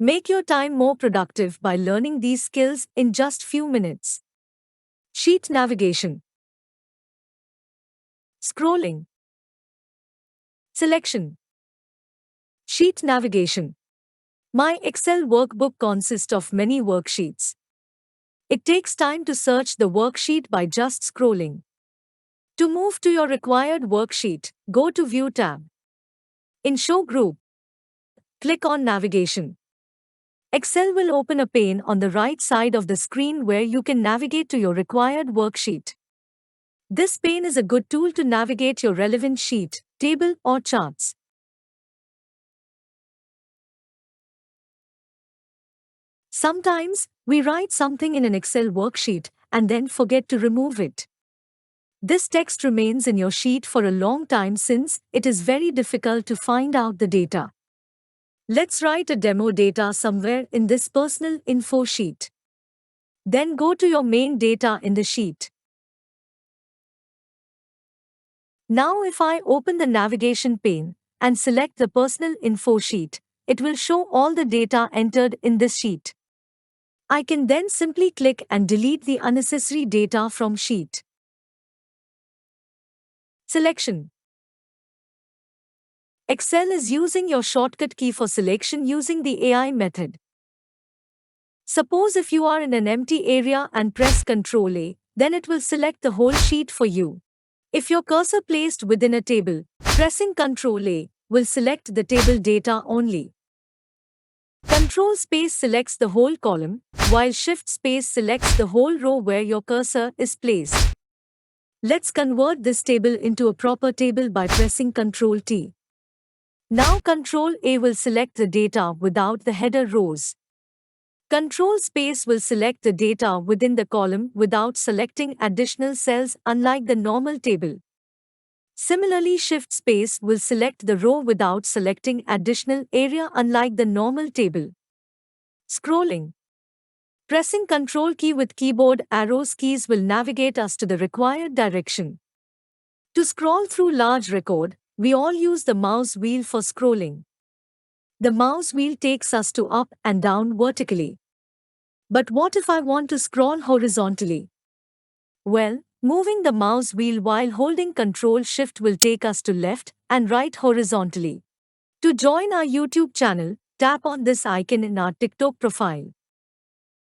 Make your time more productive by learning these skills in just few minutes. Sheet navigation, scrolling, selection, sheet navigation. My Excel workbook consists of many worksheets. It takes time to search the worksheet by just scrolling. To move to your required worksheet, go to View tab. In Show Group, click on Navigation. Excel will open a pane on the right side of the screen where you can navigate to your required worksheet. This pane is a good tool to navigate your relevant sheet, table, or charts. Sometimes, we write something in an Excel worksheet and then forget to remove it. This text remains in your sheet for a long time since it is very difficult to find out the data. Let's write a demo data somewhere in this personal info sheet. Then go to your main data in the sheet. Now if I open the navigation pane and select the personal info sheet, it will show all the data entered in this sheet. I can then simply click and delete the unnecessary data from sheet. Selection. Excel is using your shortcut key for selection using the AI method. Suppose if you are in an empty area and press Ctrl A, then it will select the whole sheet for you. If your cursor placed within a table, pressing Ctrl A will select the table data only. Control space selects the whole column, while Shift space selects the whole row where your cursor is placed. Let's convert this table into a proper table by pressing Ctrl T. Now Ctrl A will select the data without the header rows. Control space will select the data within the column without selecting additional cells unlike the normal table. Similarly, Shift space will select the row without selecting additional area unlike the normal table. Scrolling. Pressing Ctrl key with keyboard arrows keys will navigate us to the required direction. To scroll through large record, we all use the mouse wheel for scrolling. The mouse wheel takes us to up and down vertically. But what if I want to scroll horizontally? Well, moving the mouse wheel while holding Ctrl Shift will take us to left and right horizontally. To join our YouTube channel, tap on this icon in our TikTok profile.